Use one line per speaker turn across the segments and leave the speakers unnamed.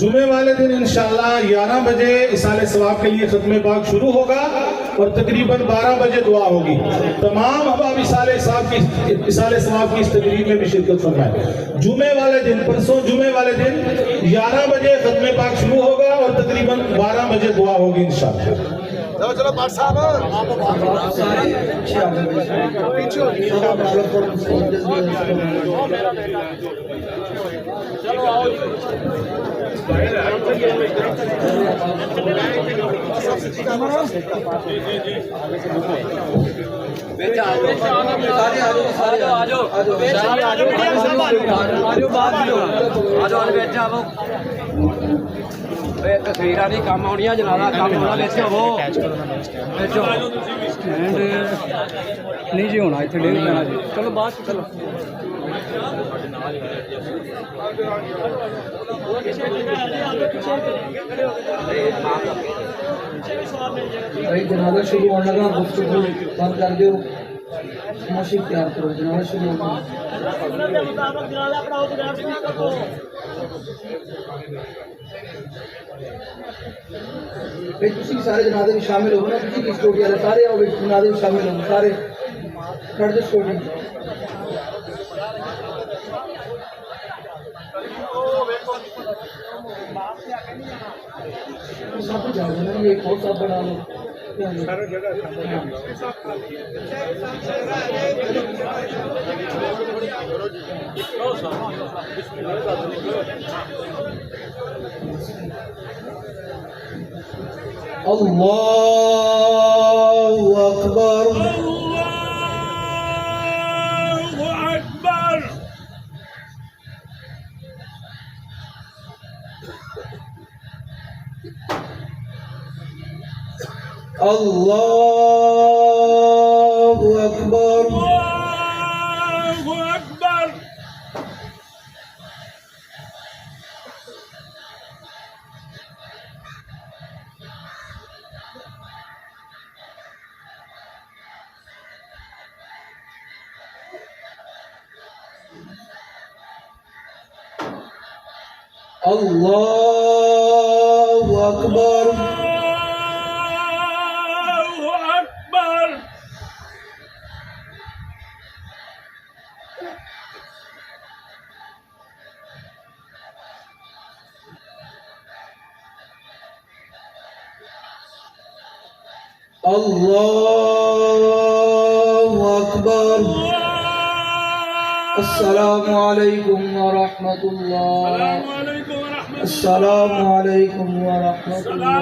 जुमे वाले दिन इंशाअल्लाह 11 बजे इसाले सवाब के लिए खत्मे पाक शुरू होगा और तकरीबन 12 बजे दुआ होगी। तमाम अहबाब इसाले सवाब की इस तकरीब में भी शिरकत फरमाएं। जुमे वाले दिन, परसों जुमे वाले दिन 11 बजे खत्मे पाक शुरू होगा और तकरीबन 12 बजे दुआ होगी इंशाअल्लाह।
चलो बात साहब
तस्वीर नहीं कम आनिया जनाला कम होना बेचो वो बेचो नहीं जी होना इतने डेढ़ जाना जी। चलो बात चलो
भाई जनाजा शुरू होने लगा, गुफ्तगू बंद कर दो, मशीन तैयार करो, जनाजा शुरू हो भाई तुसी सारे जनाजे में शामिल हो ना, किसी की स्टोरी वाले सारे आओ भाई जनाजे में शामिल हो सारे कर दो स्टोरी। सब जाओ ना, ये एक और सब बना लो सारा जगह अल्लाहु अकबर
अल्लाहु अकबर।
अल्लाहु अकबर
अल्लाहु अकबर।
अल्लाहु अकबर
अल्लाहु अकबर।
अल्लाहु अकबर। अस्सलामु अलैकुम व रहमतुल्लाह। अस्सलामु अलैकुम व रहमतुल्लाह।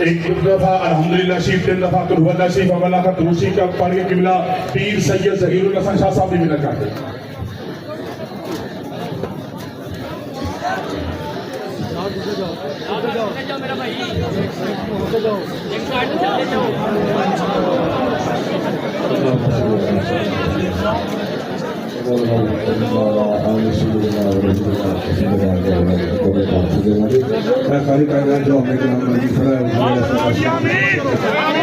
एक दफा अल्हम्दुलिल्लाह शरीफ, 3 दफा कुल हुवल्लाह शरीफ अवला का दूसरी का पढ़ के किबला पीर सैयद ज़हीरुल हसन शाह साहब भी मिलत करते।
मेरा भाई एक साइड में चले जाओ।
मैं खाली कहना जो हमें नाम नहीं खड़ा है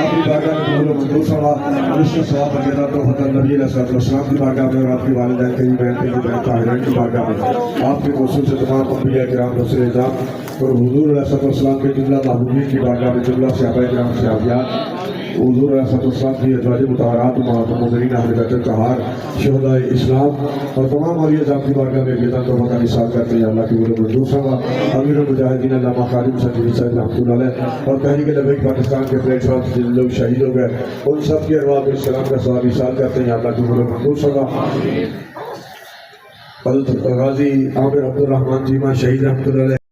अपनी बारगाह में बोलो मंजूर सवा उसके सवाब वगैरह तो हज़रत नबी अलैहिस्सलाम की बारगाह में और आपकी वालिदैन की बहन की ताहिरीन की बारगाह में आपके मौसूल से तमाम अंबिया किराम रसूल इज़ाम और हुजूर अलैहिस्सलाम के जुमला महबूबीन की बारगाह में जुमला सहाबाए किराम सहाबियात हुजूर अलैहिस्सलाम की अज़वाज मुतहहरात मुहम्मदीन अहले बैत तहार शुहदाए इस्लाम और तमाम औलिया ज़ात की बारगाह में बेहतर तौबा का निसार करते हैं। अल्लाह की बोलो मंजूर सवा अमीरुल मुजाहिदीन अल्लामा खालिद सदरी साहब रहमतुल्लाह अलैह और तहरीक लबैक पाकिस्तान के प्लेटफॉर्म से जिन लोग शहीद हो गए उन सब की अरवाह में सलाम का सवाल इरसाल करते हैं। अल्लाह की बोलो मंजूर सवा हज़रत गाज़ी आमिर अब्दुल रहमान जीमा शहीद रहमतुल्लाह अलैह